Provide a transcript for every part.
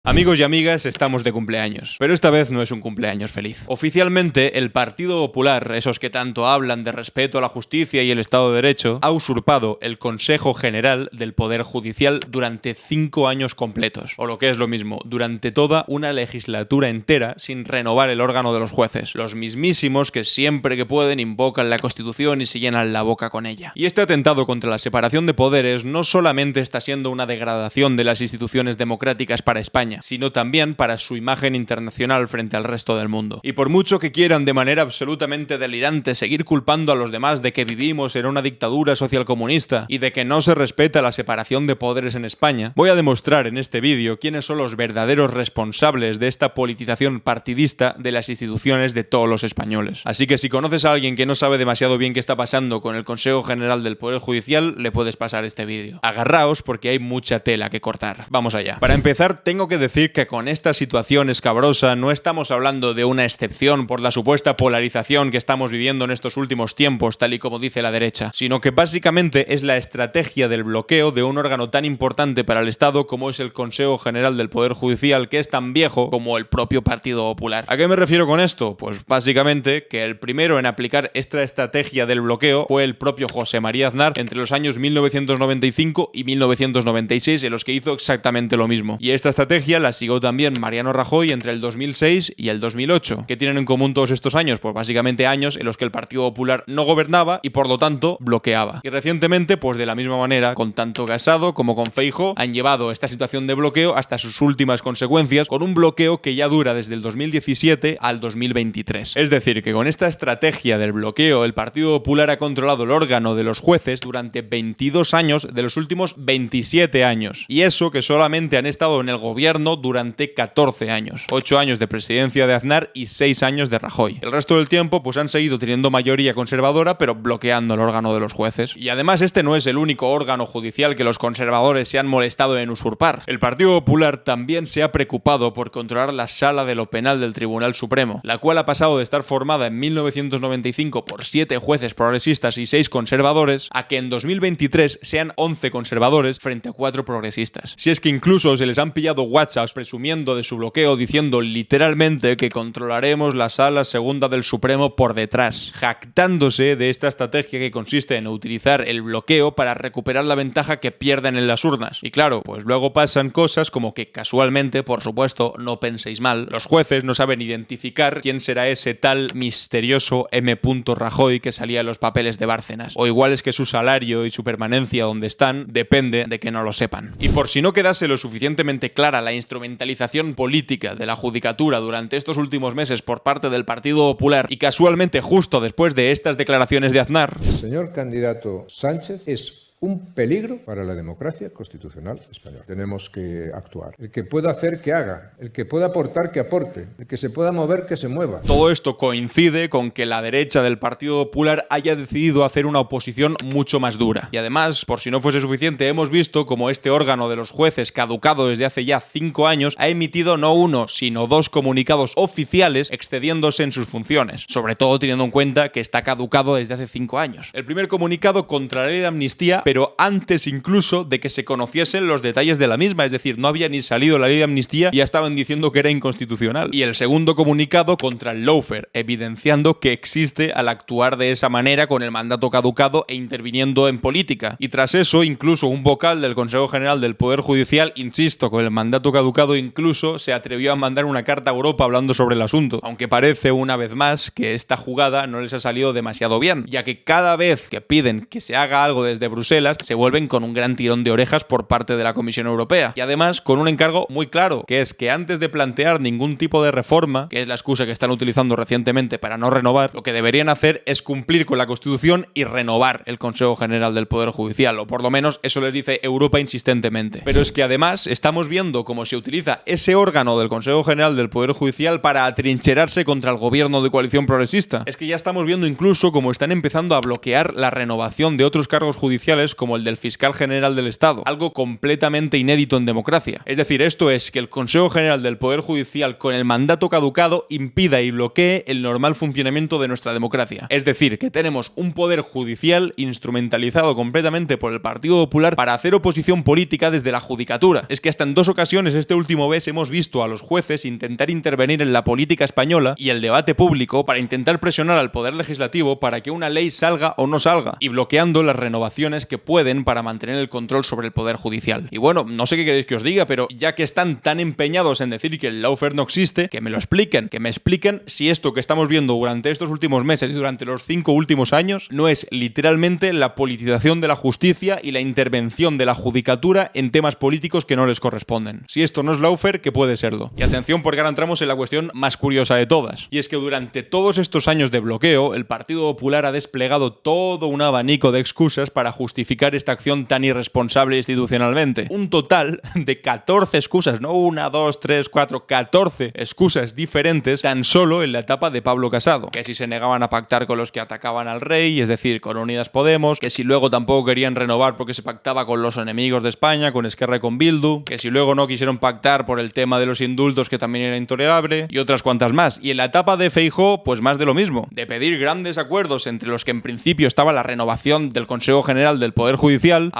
Amigos y amigas, estamos de cumpleaños, pero esta vez no es un cumpleaños feliz. Oficialmente, el Partido Popular, esos que tanto hablan de respeto a la justicia y el Estado de Derecho, ha usurpado el Consejo General del Poder Judicial durante 5 años completos, o lo que es lo mismo, durante toda una legislatura entera sin renovar el órgano de los jueces, los mismísimos que siempre que pueden invocan la Constitución y se llenan la boca con ella. Y este atentado contra la separación de poderes no solamente está siendo una degradación de las instituciones democráticas para España, sino también para su imagen internacional frente al resto del mundo. Y por mucho que quieran de manera absolutamente delirante seguir culpando a los demás de que vivimos en una dictadura socialcomunista y de que no se respeta la separación de poderes en España, voy a demostrar en este vídeo quiénes son los verdaderos responsables de esta politización partidista de las instituciones de todos los españoles. Así que si conoces a alguien que no sabe demasiado bien qué está pasando con el Consejo General del Poder Judicial, le puedes pasar este vídeo. Agarraos porque hay mucha tela que cortar. Vamos allá. Para empezar, tengo que decir que con esta situación escabrosa no estamos hablando de una excepción por la supuesta polarización que estamos viviendo en estos últimos tiempos, tal y como dice la derecha, sino que básicamente es la estrategia del bloqueo de un órgano tan importante para el Estado como es el Consejo General del Poder Judicial, que es tan viejo como el propio Partido Popular. ¿A qué me refiero con esto? Pues básicamente que el primero en aplicar esta estrategia del bloqueo fue el propio José María Aznar entre los años 1995 y 1996, en los que hizo exactamente lo mismo. Y esta estrategia la siguió también Mariano Rajoy entre el 2006 y el 2008. ¿Qué tienen en común todos estos años? Pues básicamente años en los que el Partido Popular no gobernaba y por lo tanto bloqueaba. Y recientemente, pues de la misma manera, con tanto Casado como con Feijóo, han llevado esta situación de bloqueo hasta sus últimas consecuencias, con un bloqueo que ya dura desde el 2017 al 2023. Es decir, que con esta estrategia del bloqueo, el Partido Popular ha controlado el órgano de los jueces durante 22 años de los últimos 27 años. Y eso que solamente han estado en el gobierno durante 14 años. 8 años de presidencia de Aznar y 6 años de Rajoy. El resto del tiempo pues han seguido teniendo mayoría conservadora, pero bloqueando el órgano de los jueces. Y además este no es el único órgano judicial que los conservadores se han molestado en usurpar. El Partido Popular también se ha preocupado por controlar la Sala de lo Penal del Tribunal Supremo, la cual ha pasado de estar formada en 1995 por 7 jueces progresistas y 6 conservadores, a que en 2023 sean 11 conservadores frente a 4 progresistas. Si es que incluso se les han pillado WhatsApps presumiendo de su bloqueo, diciendo literalmente que controlaremos la Sala Segunda del Supremo por detrás, jactándose de esta estrategia que consiste en utilizar el bloqueo para recuperar la ventaja que pierden en las urnas. Y claro, pues luego pasan cosas como que casualmente, por supuesto, no penséis mal, los jueces no saben identificar quién será ese tal misterioso M. Rajoy que salía en los papeles de Bárcenas. O igual es que su salario y su permanencia donde están depende de que no lo sepan. Y por si no quedase lo suficientemente clara la instrumentalización política de la judicatura durante estos últimos meses por parte del Partido Popular, y casualmente justo después de estas declaraciones de Aznar, el señor candidato Sánchez es un peligro para la democracia constitucional española. Tenemos que actuar. El que pueda hacer, que haga. El que pueda aportar, que aporte. El que se pueda mover, que se mueva. Todo esto coincide con que la derecha del Partido Popular haya decidido hacer una oposición mucho más dura. Y además, por si no fuese suficiente, hemos visto como este órgano de los jueces, caducado desde hace ya 5 años, ha emitido no uno, sino 2 comunicados oficiales excediéndose en sus funciones. Sobre todo teniendo en cuenta que está caducado desde hace 5 años. El primer comunicado contra la ley de amnistía, pero antes incluso de que se conociesen los detalles de la misma, es decir, no había ni salido la ley de amnistía y ya estaban diciendo que era inconstitucional. Y el segundo comunicado contra el lawfare, evidenciando que existe al actuar de esa manera con el mandato caducado e interviniendo en política. Y tras eso, incluso un vocal del Consejo General del Poder Judicial, insisto, con el mandato caducado, incluso se atrevió a mandar una carta a Europa hablando sobre el asunto. Aunque parece una vez más que esta jugada no les ha salido demasiado bien, ya que cada vez que piden que se haga algo desde Bruselas, se vuelven con un gran tirón de orejas por parte de la Comisión Europea. Y además con un encargo muy claro, que es que antes de plantear ningún tipo de reforma, que es la excusa que están utilizando recientemente para no renovar, lo que deberían hacer es cumplir con la Constitución y renovar el Consejo General del Poder Judicial, o por lo menos eso les dice Europa insistentemente. Pero es que además estamos viendo cómo se utiliza ese órgano del Consejo General del Poder Judicial para atrincherarse contra el gobierno de coalición progresista. Es que ya estamos viendo incluso cómo están empezando a bloquear la renovación de otros cargos judiciales poderes como el del fiscal general del Estado, algo completamente inédito en democracia. Es decir, esto es que el Consejo General del Poder Judicial con el mandato caducado impida y bloquee el normal funcionamiento de nuestra democracia. Es decir, que tenemos un poder judicial instrumentalizado completamente por el Partido Popular para hacer oposición política desde la judicatura. Es que hasta en 2 ocasiones este último mes hemos visto a los jueces intentar intervenir en la política española y el debate público para intentar presionar al Poder Legislativo para que una ley salga o no salga, y bloqueando las renovaciones que pueden para mantener el control sobre el Poder Judicial. Y bueno, no sé qué queréis que os diga, pero ya que están tan empeñados en decir que el lawfare no existe, que me lo expliquen, que me expliquen si esto que estamos viendo durante estos últimos meses y durante los 5 últimos años no es literalmente la politización de la justicia y la intervención de la judicatura en temas políticos que no les corresponden. Si esto no es lawfare, ¿qué puede serlo? Y atención, porque ahora entramos en la cuestión más curiosa de todas, y es que durante todos estos años de bloqueo, el Partido Popular ha desplegado todo un abanico de excusas para justificar esta acción tan irresponsable institucionalmente. Un total de 14 excusas, no 1, 2, 3, 4, 14 excusas diferentes tan solo en la etapa de Pablo Casado. Que si se negaban a pactar con los que atacaban al rey, es decir, con Unidas Podemos, que si luego tampoco querían renovar porque se pactaba con los enemigos de España, con Esquerra y con Bildu, que si luego no quisieron pactar por el tema de los indultos, que también era intolerable, y otras cuantas más. Y en la etapa de Feijóo, pues más de lo mismo, de pedir grandes acuerdos entre los que en principio estaba la renovación del Consejo General del Poder Judicial,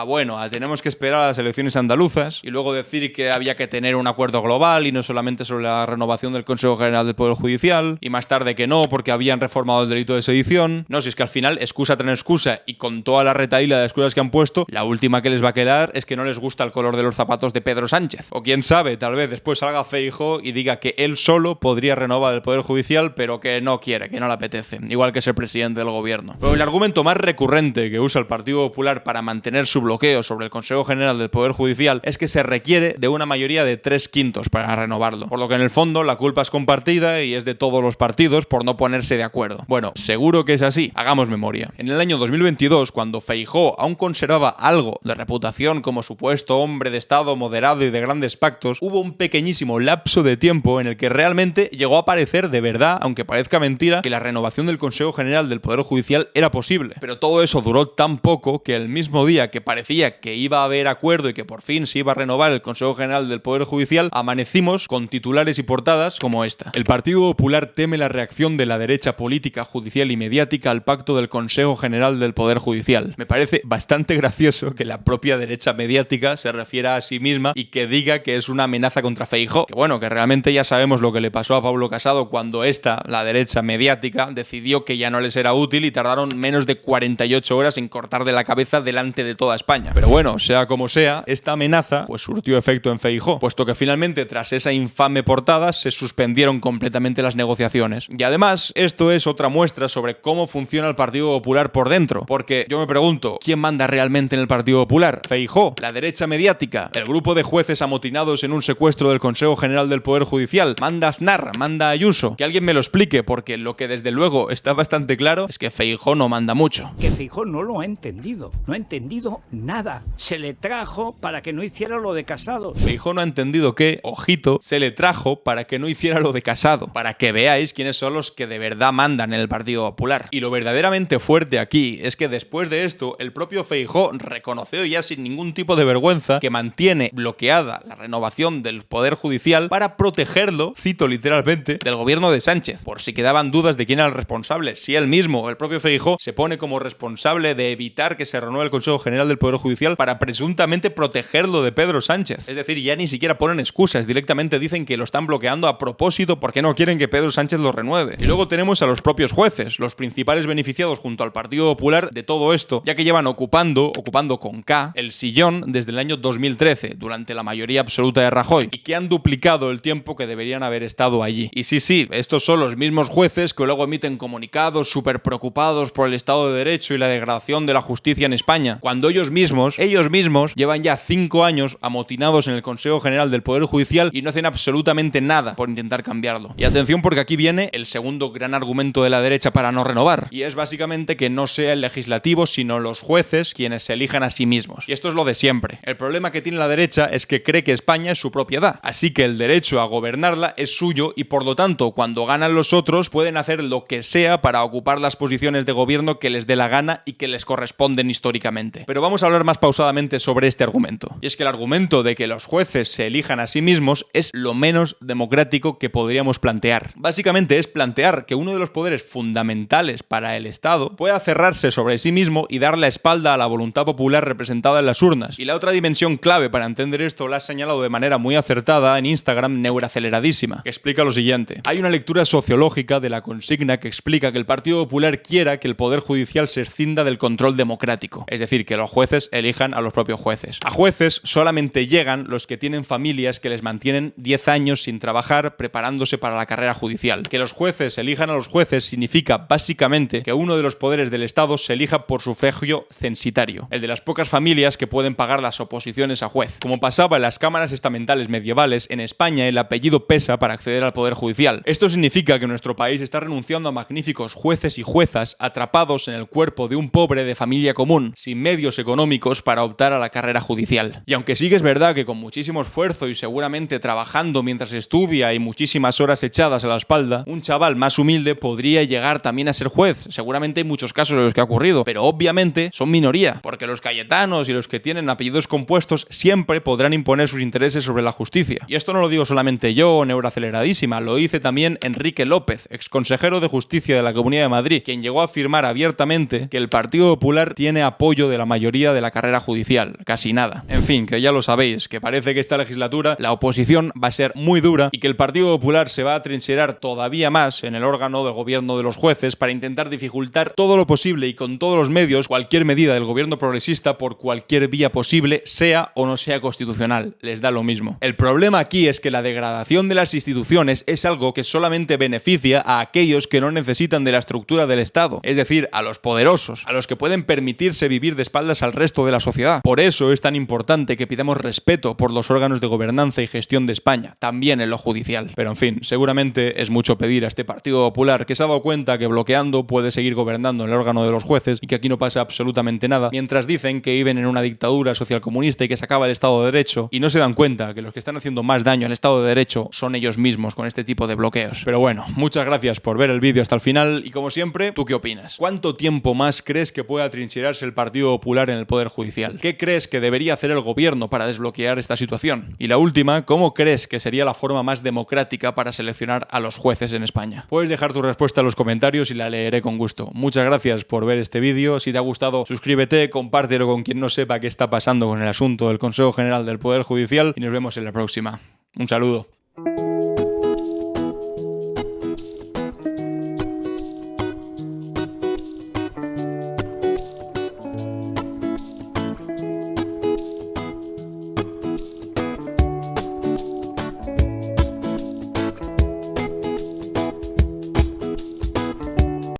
tenemos que esperar a las elecciones andaluzas, y luego decir que había que tener un acuerdo global y no solamente sobre la renovación del Consejo General del Poder Judicial, y más tarde que no, porque habían reformado el delito de sedición. No, si es que al final, excusa tras excusa, y con toda la retahíla de excusas que han puesto, la última que les va a quedar es que no les gusta el color de los zapatos de Pedro Sánchez. O quién sabe, tal vez después salga Feijóo y diga que él solo podría renovar el Poder Judicial, pero que no quiere, que no le apetece, igual que ser presidente del gobierno. Pero el argumento más recurrente que usa el Partido Popular para mantener su bloqueo sobre el Consejo General del Poder Judicial es que se requiere de una mayoría de 3/5 para renovarlo, por lo que en el fondo la culpa es compartida y es de todos los partidos por no ponerse de acuerdo. Bueno, seguro que es así. Hagamos memoria. En el año 2022, cuando Feijóo aún conservaba algo de reputación como supuesto hombre de Estado moderado y de grandes pactos, hubo un pequeñísimo lapso de tiempo en el que realmente llegó a parecer de verdad, aunque parezca mentira, que la renovación del Consejo General del Poder Judicial era posible. Pero todo eso duró tan poco que el mismo día que parecía que iba a haber acuerdo y que por fin se iba a renovar el Consejo General del Poder Judicial, amanecimos con titulares y portadas como esta. El Partido Popular teme la reacción de la derecha política, judicial y mediática al pacto del Consejo General del Poder Judicial. Me parece bastante gracioso que la propia derecha mediática se refiera a sí misma y que diga que es una amenaza contra Feijóo. Que bueno, que realmente ya sabemos lo que le pasó a Pablo Casado cuando la derecha mediática, decidió que ya no les era útil y tardaron menos de 48 horas en cortar de la cabeza delante de toda España. Pero bueno, sea como sea, esta amenaza pues surtió efecto en Feijóo, puesto que finalmente tras esa infame portada se suspendieron completamente las negociaciones. Y además, esto es otra muestra sobre cómo funciona el Partido Popular por dentro, porque yo me pregunto, ¿quién manda realmente en el Partido Popular? ¿Feijóo? ¿La derecha mediática? ¿El grupo de jueces amotinados en un secuestro del Consejo General del Poder Judicial? ¿Manda Aznar? ¿Manda Ayuso? Que alguien me lo explique, porque lo que desde luego está bastante claro es que Feijóo no manda mucho. Que Feijóo no lo ha entendido, no ha entendido nada. Se le trajo para que no hiciera lo de Casado. Feijóo no ha entendido que, ojito, se le trajo para que no hiciera lo de Casado, para que veáis quiénes son los que de verdad mandan en el Partido Popular. Y lo verdaderamente fuerte aquí es que después de esto, el propio Feijóo reconoció ya sin ningún tipo de vergüenza que mantiene bloqueada la renovación del Poder Judicial para protegerlo, cito literalmente, del gobierno de Sánchez. Por si quedaban dudas de quién era el responsable, si él mismo, el propio Feijóo, se pone como responsable de evitar que se renueve el Consejo General del Poder Judicial para presuntamente protegerlo de Pedro Sánchez. Es decir, ya ni siquiera ponen excusas, directamente dicen que lo están bloqueando a propósito porque no quieren que Pedro Sánchez lo renueve. Y luego tenemos a los propios jueces, los principales beneficiados junto al Partido Popular de todo esto, ya que llevan ocupando con K, el sillón desde el año 2013, durante la mayoría absoluta de Rajoy, y que han duplicado el tiempo que deberían haber estado allí. Y sí, estos son los mismos jueces que luego emiten comunicados súper preocupados por el Estado de Derecho y la degradación de la justicia en España, cuando ellos mismos llevan ya 5 años amotinados en el Consejo General del Poder Judicial y no hacen absolutamente nada por intentar cambiarlo. Y atención, porque aquí viene el segundo gran argumento de la derecha para no renovar, y es básicamente que no sea el legislativo sino los jueces quienes se elijan a sí mismos. Y esto es lo de siempre. El problema que tiene la derecha es que cree que España es su propiedad, así que el derecho a gobernarla es suyo y por lo tanto cuando ganan los otros pueden hacer lo que sea para ocupar las posiciones de gobierno que les dé la gana y que les corresponden históricamente. históricamente. Pero vamos a hablar más pausadamente sobre este argumento. Y es que el argumento de que los jueces se elijan a sí mismos es lo menos democrático que podríamos plantear. Básicamente es plantear que uno de los poderes fundamentales para el Estado pueda cerrarse sobre sí mismo y dar la espalda a la voluntad popular representada en las urnas. Y la otra dimensión clave para entender esto la ha señalado de manera muy acertada en Instagram Neuraceleradísima, que explica lo siguiente. Hay una lectura sociológica de la consigna que explica que el Partido Popular quiera que el Poder Judicial se escinda del control democrático, es decir, que los jueces elijan a los propios jueces. A jueces solamente llegan los que tienen familias que les mantienen 10 años sin trabajar preparándose para la carrera judicial. Que los jueces elijan a los jueces significa básicamente que uno de los poderes del Estado se elija por sufragio censitario, el de las pocas familias que pueden pagar las oposiciones a juez. Como pasaba en las cámaras estamentales medievales, en España el apellido pesa para acceder al Poder Judicial. Esto significa que nuestro país está renunciando a magníficos jueces y juezas atrapados en el cuerpo de un pobre de familia común, sin medios económicos para optar a la carrera judicial. Y aunque sí que es verdad que con muchísimo esfuerzo y seguramente trabajando mientras estudia y muchísimas horas echadas a la espalda, un chaval más humilde podría llegar también a ser juez. Seguramente hay muchos casos en los que ha ocurrido, pero obviamente son minoría, porque los cayetanos y los que tienen apellidos compuestos siempre podrán imponer sus intereses sobre la justicia. Y esto no lo digo solamente yo, Neuraceleradísima, lo dice también Enrique López, exconsejero de Justicia de la Comunidad de Madrid, quien llegó a afirmar abiertamente que el Partido Popular tiene apoyo de la mayoría de la carrera judicial, casi nada. En fin, que ya lo sabéis, que parece que esta legislatura la oposición va a ser muy dura y que el Partido Popular se va a atrincherar todavía más en el órgano del gobierno de los jueces para intentar dificultar todo lo posible y con todos los medios cualquier medida del gobierno progresista por cualquier vía posible, sea o no sea constitucional. Les da lo mismo. El problema aquí es que la degradación de las instituciones es algo que solamente beneficia a aquellos que no necesitan de la estructura del Estado, es decir, a los poderosos, a los que pueden permitirse vivir de espaldas al resto de la sociedad. Por eso es tan importante que pidamos respeto por los órganos de gobernanza y gestión de España, también en lo judicial. Pero en fin, seguramente es mucho pedir a este Partido Popular, que se ha dado cuenta que bloqueando puede seguir gobernando en el órgano de los jueces y que aquí no pasa absolutamente nada, mientras dicen que viven en una dictadura socialcomunista y que se acaba el Estado de Derecho, y no se dan cuenta que los que están haciendo más daño al Estado de Derecho son ellos mismos con este tipo de bloqueos. Pero bueno, muchas gracias por ver el vídeo hasta el final y como siempre, ¿tú qué opinas? ¿Cuánto tiempo más crees que puede atrincherarse el Partido Popular en el Poder Judicial? ¿Qué crees que debería hacer el gobierno para desbloquear esta situación? Y la última, ¿cómo crees que sería la forma más democrática para seleccionar a los jueces en España? Puedes dejar tu respuesta en los comentarios y la leeré con gusto. Muchas gracias por ver este vídeo. Si te ha gustado, suscríbete, compártelo con quien no sepa qué está pasando con el asunto del Consejo General del Poder Judicial y nos vemos en la próxima. Un saludo.